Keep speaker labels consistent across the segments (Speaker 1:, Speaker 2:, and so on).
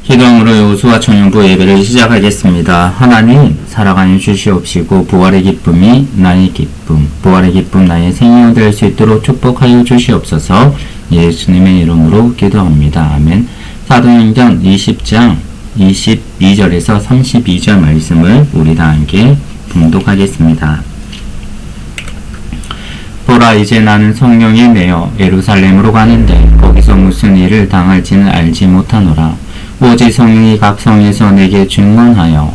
Speaker 1: 기도함으로 요수와 청년부 예배를 시작하겠습니다. 하나님 살아가는 주시옵시고 부활의 기쁨이 나의 기쁨, 부활의 기쁨 나의 생명이 될 수 있도록 축복하여 주시옵소서. 예수님의 이름으로 기도합니다. 아멘. 사도행전 20장 22절에서 32절 말씀을 우리 다 함께 봉독하겠습니다. 보라, 이제 나는 성령에 매여 예루살렘으로 가는데 거기서 무슨 일을 당할지는 알지 못하노라. 오직 성령이 각 성에서 내게 증언하여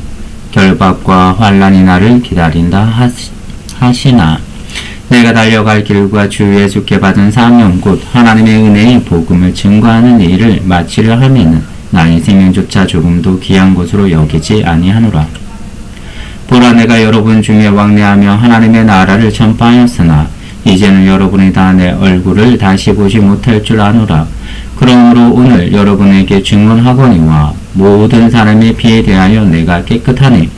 Speaker 1: 결박과 환난이 나를 기다린다 하시나 내가 달려갈 길과 주위에 주께 받은 사명 곧 하나님의 은혜의 복음을 증거하는 일을 마치려 하면은 나의 생명조차 조금도 귀한 것으로 여기지 아니하노라. 보라, 내가 여러분 중에 왕래하며 하나님의 나라를 전파하였으나 이제는 여러분이 다 내 얼굴을 다시 보지 못할 줄 아노라. 그러므로 오늘 여러분에게 증언하거니와 모든 사람의 피에 대하여 내가 깨끗하니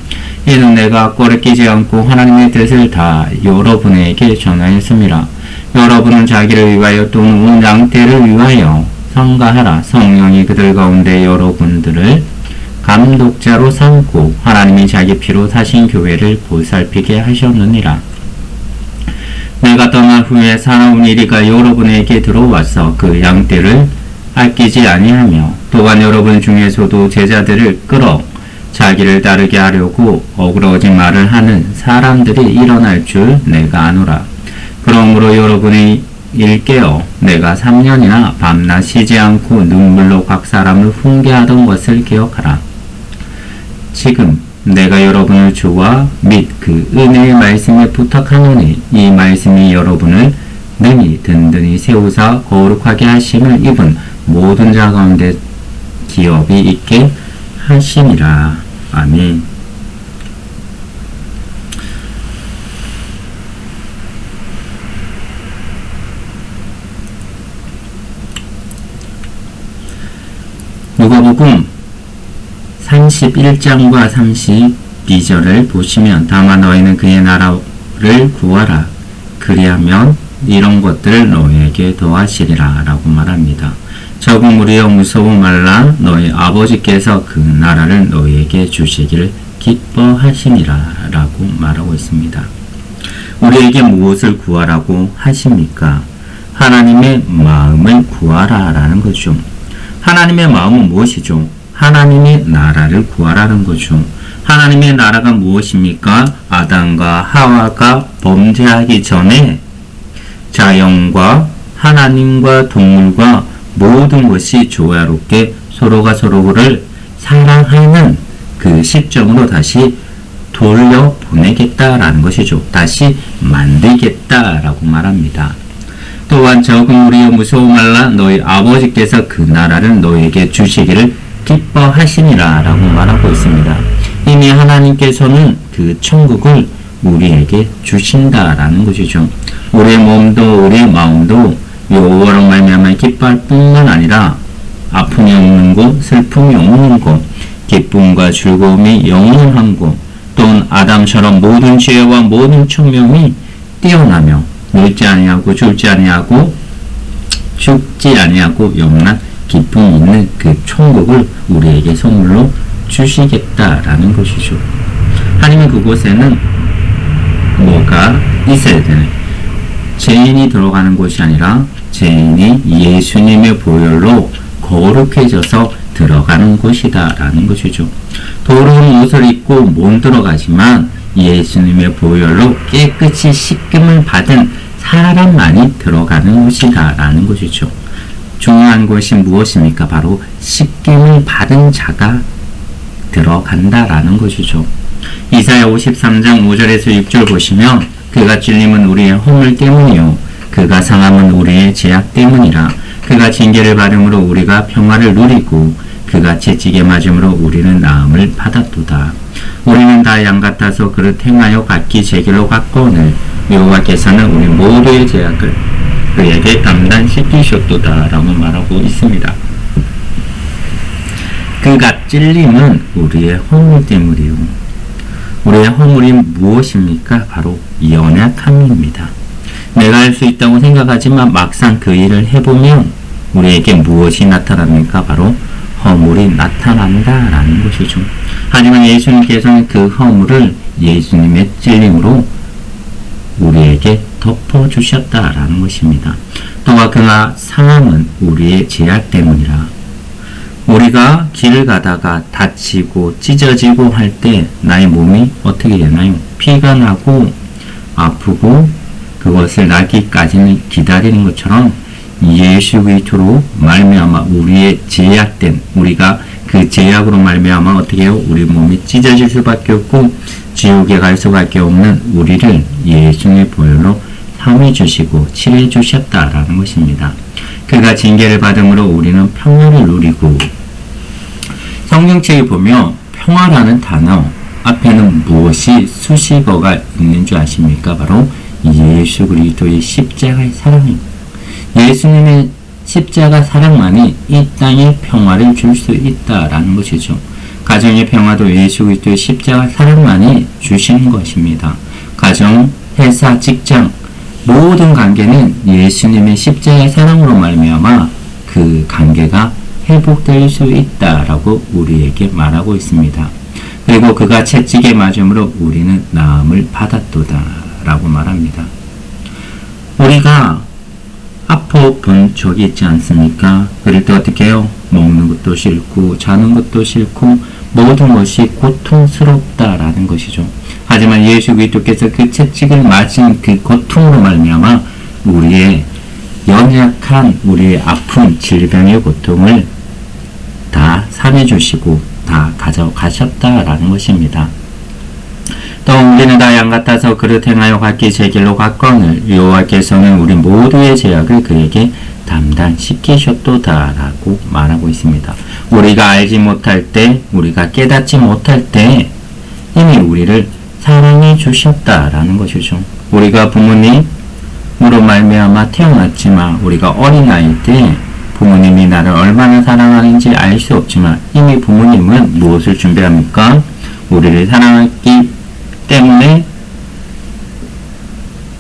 Speaker 1: 이는 내가 꼴에 끼지 않고 하나님의 뜻을 다 여러분에게 전하였습니다. 여러분은 자기를 위하여 또는 온 양떼를 위하여 성가하라. 성령이 그들 가운데 여러분들을 감독자로 삼고 하나님이 자기 피로 사신 교회를 보살피게 하셨느니라. 내가 떠난 후에 살아온 이리가 여러분에게 들어와서 그 양떼를 아끼지 아니하며 또한 여러분 중에서도 제자들을 끌어 자기를 따르게 하려고 어그러진 말을 하는 사람들이 일어날 줄 내가 아노라. 그러므로 여러분이 일깨어 내가 3년이나 밤낮 쉬지 않고 눈물로 각 사람을 훈계하던 것을 기억하라. 지금 내가 여러분을 주와 및 그 은혜의 말씀에 부탁하노니 이 말씀이 여러분을 능히 든든히 세우사 거룩하게 하심을 입은 모든 자 가운데 기업이 있게 하심이라. 아멘. 누가복음 31장과 32절을 보시면 다만 너희는 그의 나라를 구하라. 그리하면 이런 것들을 너희에게 더하시리라 라고 말합니다. 적은 무리여 무서워 말라. 너희 아버지께서 그 나라를 너희에게 주시기를 기뻐하심이라 라고 말하고 있습니다. 우리에게 무엇을 구하라고 하십니까? 하나님의 마음을 구하라 라는 거죠. 하나님의 마음은 무엇이죠? 하나님의 나라를 구하라는 거죠. 하나님의 나라가 무엇입니까? 아담과 하와가 범죄하기 전에 자연과 하나님과 동물과 모든 것이 조화롭게 서로가 서로를 사랑하는 그 시점으로 다시 돌려보내겠다라는 것이죠. 다시 만들겠다라고 말합니다. 또한 적은 무리여 무서워 말라. 너희 아버지께서 그 나라를 너희에게 주시기를 기뻐하시니라 라고 말하고 있습니다. 이미 하나님께서는 그 천국을 우리에게 주신다라는 것이죠. 우리의 몸도 우리의 마음도 여호와로 말미암아 기뻐할 뿐만 아니라 아픔이 없는 곳, 슬픔이 없는 곳, 기쁨과 즐거움이 영원한 곳, 또는 아담처럼 모든 지혜와 모든 총명이 뛰어나며 늙지 아니하고 죽지 아니하고 영원한 기쁨이 있는 그 천국을 우리에게 선물로 주시겠다라는 것이죠. 하나님은 그곳에는 뭐가 있어야 되는, 죄인이 들어가는 곳이 아니라 죄인이 예수님의 보혈로 거룩해져서 들어가는 곳이다 라는 것이죠. 더러운 옷을 입고 못 들어가지만 예수님의 보혈로 깨끗이 씻김을 받은 사람만이 들어가는 곳이다 라는 것이죠. 중요한 것이 무엇입니까? 바로 씻김을 받은 자가 들어간다라는 것이죠. 이사야 53장 5절에서 6절 보시면 그가 찔림은 우리의 허물 때문이요 그가 상함은 우리의 죄악 때문이라. 그가 징계를 받음으로 우리가 평화를 누리고 그가 채찍에 맞음으로 우리는 나음을 받았도다. 우리는 다 양 같아서 그를 행하여 각기 제 길로 갔거늘 여호와께서는 우리 모두의 죄악을 그에게 감당시키셨도다 라고 말하고 있습니다. 그가 찔림은 우리의 허물 때문이요. 우리의 허물이 무엇입니까? 바로 연약함입니다. 내가 할 수 있다고 생각하지만 막상 그 일을 해보면 우리에게 무엇이 나타납니까? 바로 허물이 나타난다라는 것이죠. 하지만 예수님께서는 그 허물을 예수님의 찔림으로 우리에게 덮어주셨다라는 것입니다. 또한 그가 상함은 우리의 죄악 때문이라. 우리가 길을 가다가 다치고 찢어지고 할 때 나의 몸이 어떻게 되나요? 피가 나고 아프고 그것을 낫기까지는 기다리는 것처럼 예수 그리스도로 말미암아 우리의 제약된, 우리가 그 제약으로 말미암아 어떻게 해요? 우리 몸이 찢어질 수밖에 없고 지옥에 갈 수밖에 없는 우리를 예수님의 보혈로 삼해 주시고 칠해 주셨다라는 것입니다. 그가 징계를 받음으로 우리는 평화를 누리고, 성경책에 보면 평화라는 단어 앞에는 무엇이 수식어가 있는 줄 아십니까? 바로 예수 그리스도의 십자가의 사랑입니다. 예수님의 십자가 사랑만이 이 땅에 평화를 줄 수 있다라는 것이죠. 가정의 평화도 예수 그리스도의 십자가 사랑만이 주시는 것입니다. 가정, 회사, 직장 모든 관계는 예수님의 십자가의 사랑으로 말미암아 그 관계가 회복될 수 있다라고 우리에게 말하고 있습니다. 그리고 그가 채찍에 맞음으로 우리는 나음을 받았도다 라고 말합니다. 우리가 아파 본 적이 있지 않습니까? 그럴 때 어떻게 해요? 먹는 것도 싫고 자는 것도 싫고 모든 것이 고통스럽다라는 것이죠. 하지만 예수 그리스도께서 그 채찍을 맞은 그 고통으로 말미암아 우리의 연약한 우리의 아픈 질병의 고통을 다 삼해주시고 다 가져가셨다라는 것입니다. 또 우리는 다 양 같아서 그릇 행하여 각기 제 길로 갔거늘 여호와께서는 우리 모두의 죄악을 그에게 담당시키셨도다라고 말하고 있습니다. 우리가 알지 못할 때, 우리가 깨닫지 못할 때 이미 우리를 사랑해 주셨다라는 것이죠. 우리가 부모님으로 말미암아 태어났지만 우리가 어린아이 때 부모님이 나를 얼마나 사랑하는지 알 수 없지만 이미 부모님은 무엇을 준비합니까? 우리를 사랑하기 때문에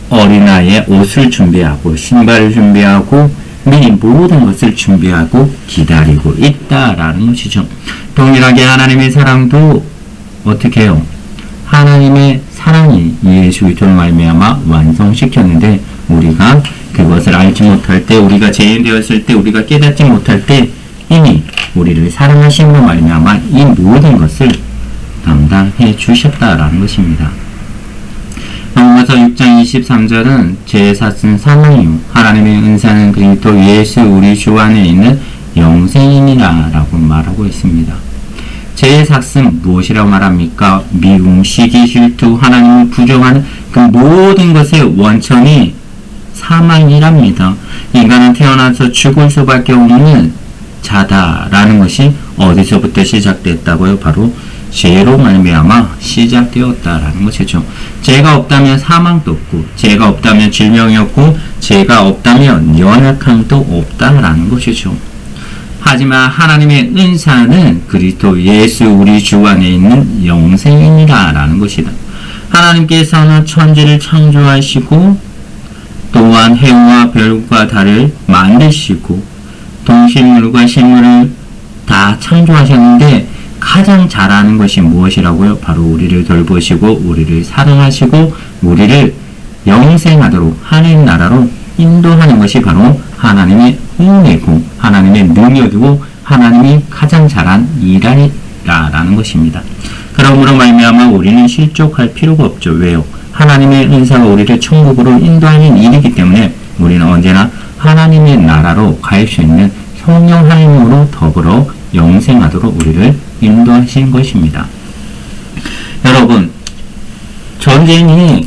Speaker 1: 어린아이의 옷을 준비하고 신발을 준비하고 미리 모든 것을 준비하고 기다리고 있다라는 것이죠. 동일하게 하나님의 사랑도 어떻게 해요? 하나님의 사랑이 예수 그리스도로 말미암아 완성시켰는데 우리가 그것을 알지 못할 때, 우리가 죄인 되었을 때, 우리가 깨닫지 못할 때 이미 우리를 사랑하심으로 말미암아 이 모든 것을 담당해 주셨다라는 것입니다. 로마서 6장 23절은 죄의 삭은 사망이요 하나님의 은사는 그리스도 예수 우리 주 안에 있는 영생이니라 라고 말하고 있습니다. 죄의 삭은 무엇이라고 말합니까? 미움, 시기, 질투, 하나님을 부정하는 그 모든 것의 원천이 사망이랍니다. 인간은 태어나서 죽을 수밖에 없는 자다라는 것이 어디서부터 시작됐다고요? 바로 죄로 말미암아 시작되었다라는 것이죠. 죄가 없다면 사망도 없고, 죄가 없다면 질병이 없고, 죄가 없다면 연약함도 없다라는 것이죠. 하지만 하나님의 은사는 그리스도 예수 우리 주 안에 있는 영생이라는 것이다. 하나님께서는 천지를 창조하시고 또한 해와 별과 달을 만드시고 동식물과 식물을 다 창조하셨는데 가장 잘하는 것이 무엇이라고요? 바로 우리를 돌보시고 우리를 사랑하시고 우리를 영생하도록 하나님 나라로 인도하는 것이 바로 하나님의 은혜고 하나님의 능력이고 하나님이 가장 잘한 일이라는 것입니다. 그러므로 말미암아 우리는 실족할 필요가 없죠. 왜요? 하나님의 은사가 우리를 천국으로 인도하는 일이기 때문에 우리는 언제나 하나님의 나라로 갈 수 있는 성령 하나님으로 더불어 영생하도록 우리를 인도하신 것입니다. 여러분, 전쟁이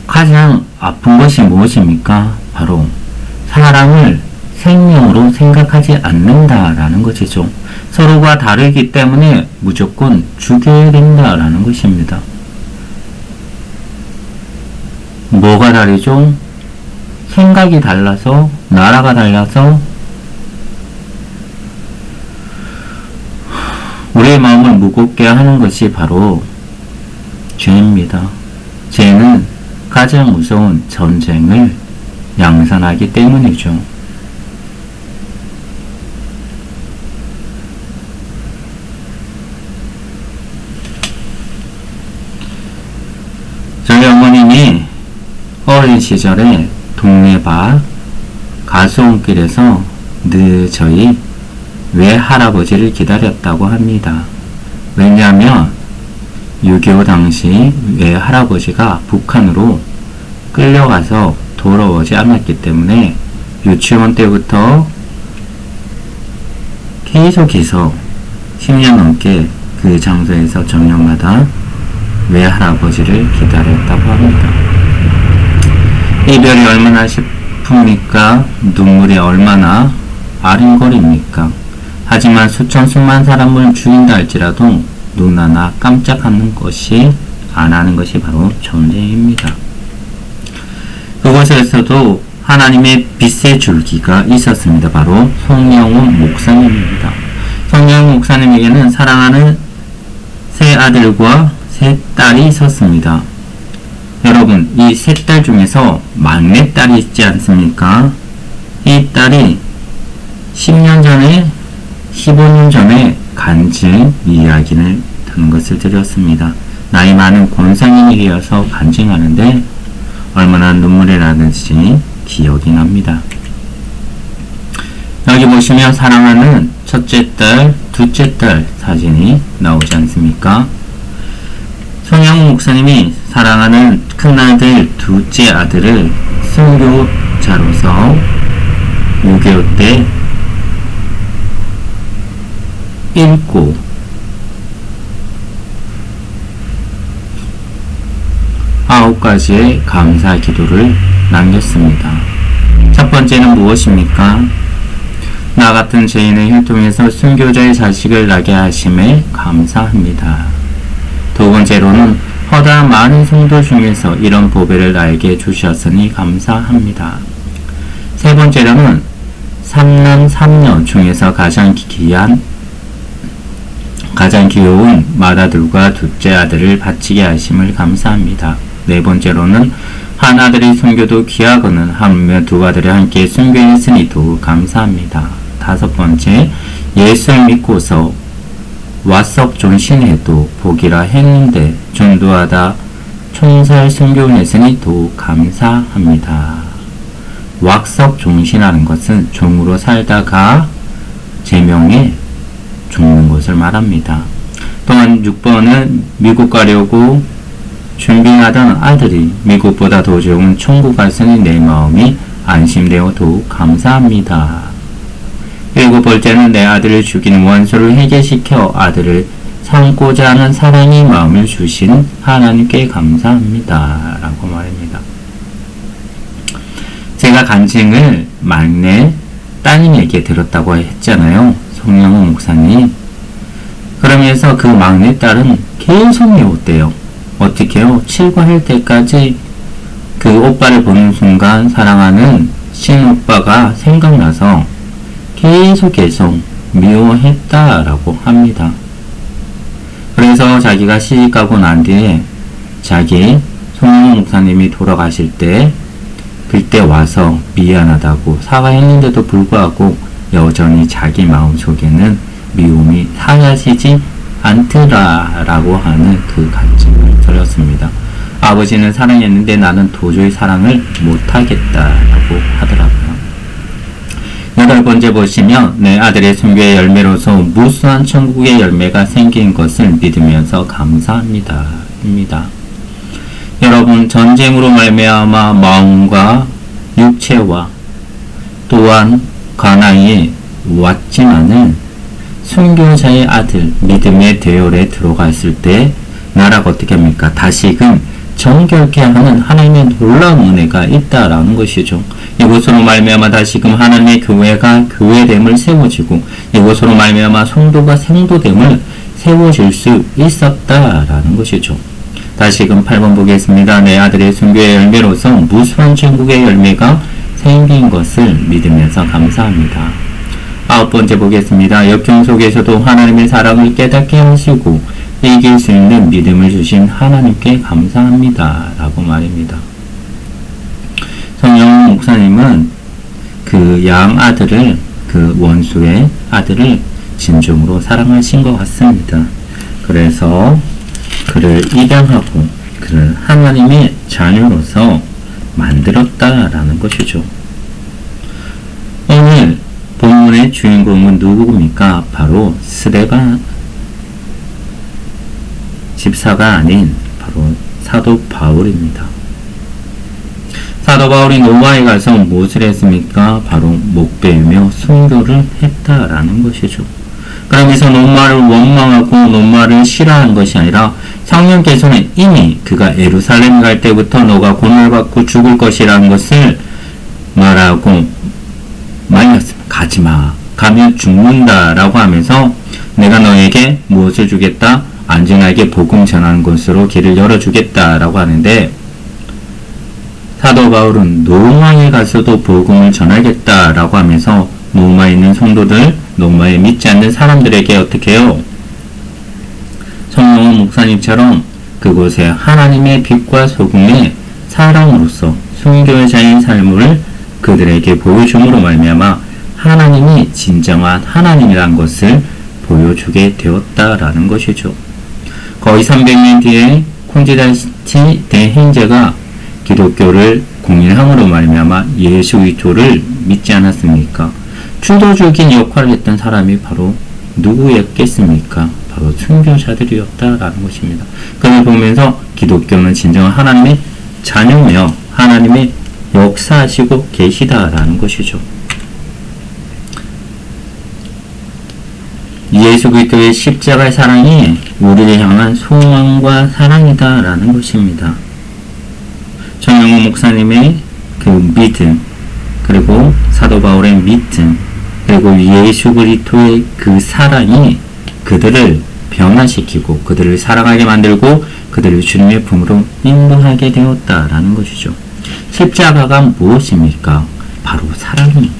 Speaker 1: 가장 아픈 것이 무엇입니까? 바로 사람을 생명으로 생각하지 않는다라는 것이죠. 서로가 다르기 때문에 무조건 죽여야 된다라는 것입니다. 뭐가 다르죠? 생각이 달라서, 나라가 달라서 우리의 마음을 무겁게 하는 것이 바로 죄입니다. 죄는 가장 무서운 전쟁을 양산하기 때문이죠. 어린 시절에 동네 밭 가수원길에서 늦어이 외할아버지를 기다렸다고 합니다. 왜냐하면 6.25 당시 외할아버지가 북한으로 끌려가서 돌아오지 않았기 때문에 유치원 때부터 계속해서 10년 넘게 그 장소에서 저녁마다 외할아버지를 기다렸다고 합니다. 이별이 얼마나 슬픕니까? 눈물이 얼마나 아른거립니까? 하지만 수천 수만 사람을 죽인다 할지라도 눈 하나 깜짝하는 것이 안 하는 것이 바로 전쟁입니다. 그곳에서도 하나님의 빛의 줄기가 있었습니다. 바로 송영훈 목사님입니다. 송영훈 목사님에게는 사랑하는 세 아들과 세 딸이 있었습니다. 여러분, 이 세 딸 중에서 막내딸이 있지 않습니까? 이 딸이 10년 전에 15년 전에 간증 이야기를 듣는 것을 드렸습니다. 나이 많은 권상인이어서 간증하는데 얼마나 눈물이 나는지 기억이 납니다. 여기 보시면 사랑하는 첫째 딸, 둘째 딸 사진이 나오지 않습니까? 송영훈 목사님이 사랑하는 큰아들, 둘째 아들을 선교자로서 6.25 때 읽고 아홉 가지의 감사 기도를 남겼습니다. 첫 번째는 무엇입니까? 나 같은 죄인의 혈통에서 순교자의 자식을 나게 하심에 감사합니다. 두 번째로는 허다한 많은 성도 중에서 이런 보배를 나에게 주셨으니 감사합니다. 세 번째로는 3남 3녀 중에서 가장 귀여운 맏아들과 둘째 아들을 바치게 하심을 감사합니다. 네 번째로는 한 아들이 순교도 귀하거늘 하물며 두 아들이 함께 순교했으니 더욱 감사합니다. 다섯 번째, 예수를 믿고서 왓석 존신해도 복이라 했는데 전도하다 총살 순교했으니 더욱 감사합니다. 왁석 종신하는 것은 종으로 살다가 제명에 죽는 것을 말합니다. 또한 6번은 미국 가려고 준비하던 아들이 미국보다 더 좋은 천국 갔으니 내 마음이 안심되어 더욱 감사합니다. 일곱 번째는 내 아들을 죽인 원수를 해결시켜 아들을 삼고자 하는 사랑의 마음을 주신 하나님께 감사합니다. 라고 말합니다. 제가 간증을 막내 따님에게 들었다고 했잖아요. 송영훈 목사님. 그러면서 그 막내 딸은 계속 외웠대요. 어떻게요? 칠과할 때까지 그 오빠를 보는 순간 사랑하는 신오빠가 생각나서 계속 미워했다라고 합니다. 그래서 자기가 시집가고 난 뒤에 자기 송영훈 목사님이 돌아가실 때 그때 와서 미안하다고 사과했는데도 불구하고 여전히 자기 마음속에는 미움이 사라지지 않더라라고 하는 그 간증을 들었습니다. 아버지는 사랑했는데 나는 도저히 사랑을 못하겠다라고 하더라고요. 여덟 번째 보시면 내 아들의 순교의 열매로서 무수한 천국의 열매가 생긴 것을 믿으면서 감사합니다. 입니다. 여러분, 전쟁으로 말미암아 마음과 육체와 또한 가난이 왔지만은 순교자의 아들 믿음의 대열에 들어갔을 때 나라가 어떻게 합니까? 다시금 정결케 하는 하나님의 놀라운 은혜가 있다라는 것이죠. 이곳으로 말미암아 다시금 하나님의 교회가 교회됨을 세워지고 이곳으로 말미암아 성도가 성도됨을 세워질 수 있었다라는 것이죠. 다시금 8번 보겠습니다. 내 아들의 순교의 열매로서 무수한 천국의 열매가 생긴 것을 믿으면서 감사합니다. 아홉 번째 보겠습니다. 역경 속에서도 하나님의 사랑을 깨닫게 하시고 이길 수 있는 믿음을 주신 하나님께 감사합니다. 라고 말입니다. 송영훈 목사님은 그 양아들을, 그 원수의 아들을 진정으로 사랑하신 것 같습니다. 그래서 그를 입양하고 그를 하나님의 자녀로서 만들었다라는 것이죠. 오늘 본문의 주인공은 누구입니까? 바로 스데반 집사가 아닌 바로 사도 바울입니다. 사도 바울이 로마에 가서 무엇을 했습니까? 바로 목베이며 순교를 했다라는 것이죠. 그러면서 로마를 원망하고 로마를 싫어하는 것이 아니라 성령께서는 이미 그가 예루살렘 갈 때부터 너가 고난을 받고 죽을 것이라는 것을 말하고 말렸습니다. 가지마. 가면 죽는다라고 하면서 내가 너에게 무엇을 주겠다? 안전하게 복음 전하는 곳으로 길을 열어주겠다라고 하는데 사도 바울은 로마에 가서도 복음을 전하겠다라고 하면서 로마에 있는 성도들, 로마에 믿지 않는 사람들에게 어떻게 해요? 성령은 목사님처럼 그곳에 하나님의 빛과 소금의 사랑으로서 순교자인 삶을 그들에게 보여줌으로 말미암아 하나님이 진정한 하나님이란 것을 보여주게 되었다라는 것이죠. 거의 300년 뒤에 콘스탄티누스 대행제가 기독교를 공인함으로 말미암아 예수 그리스도를 믿지 않았습니까? 주도적인 역할을 했던 사람이 바로 누구였겠습니까? 바로 순교자들이었다라는 것입니다. 그걸 보면서 기독교는 진정한 하나님의 자녀며 하나님의 역사하시고 계시다라는 것이죠. 예수 그리스도의 십자가의 사랑이 우리를 향한 소망과 사랑이다라는 것입니다. 정영호 목사님의 그 믿음, 그리고 사도 바울의 믿음, 그리고 예수 그리스도의 그 사랑이 그들을 변화시키고 그들을 사랑하게 만들고 그들을 주님의 품으로 인도하게 되었다라는 것이죠. 십자가가 무엇입니까? 바로 사랑입니다.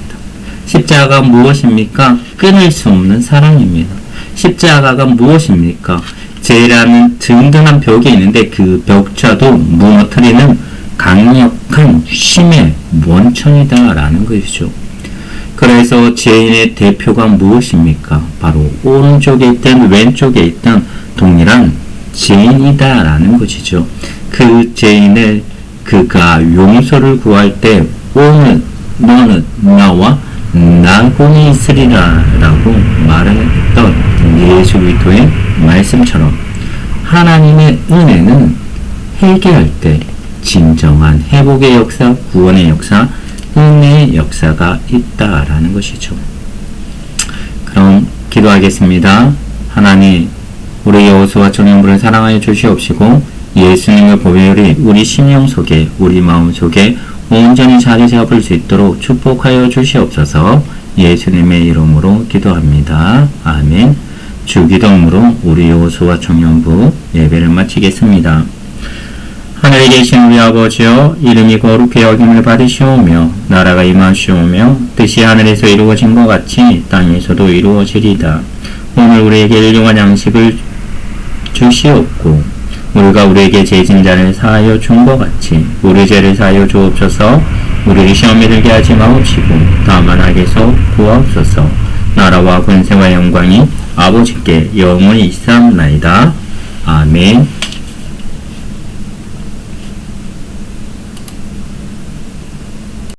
Speaker 1: 십자가가 무엇입니까? 끊을 수 없는 사랑입니다. 십자가가 무엇입니까? 죄라는 든든한 벽이 있는데 그 벽좌도 무너뜨리는 강력한 힘의 원천이다라는 것이죠. 그래서 죄인의 대표가 무엇입니까? 바로 오른쪽에 있든 왼쪽에 있든 동일한 죄인이다라는 것이죠. 그 죄인을 그가 용서를 구할 때 오늘 너는 나와 나군이 있으리라 라고 말을 했던 예수 그리스도의 말씀처럼 하나님의 은혜는 회개할 때 진정한 회복의 역사, 구원의 역사, 은혜의 역사가 있다라는 것이죠. 그럼 기도하겠습니다. 하나님, 우리 여호수아 청년부를 사랑하여 주시옵시고 예수님의 보혈이 우리 심령 속에, 우리 마음 속에 온전히 자리 잡을 수 있도록 축복하여 주시옵소서. 예수님의 이름으로 기도합니다. 아멘. 주기도문으로 우리 여호수아 청년부 예배를 마치겠습니다. 하늘에 계신 우리 아버지여, 이름이 거룩히 여김을 받으시오며 나라가 임하시오며 뜻이 하늘에서 이루어진 것 같이 땅에서도 이루어지리다. 오늘 우리에게 일용할 양식을 주시옵고 우리가 우리에게 죄진 자를 사하여 준 것 같이 우리 죄를 사하여 주옵소서. 우리를 시험에 들게 하지 마옵시고 다만 악에서 구하옵소서. 나라와 권세와 영광이 아버지께 영원히 있사옵나이다. 아멘.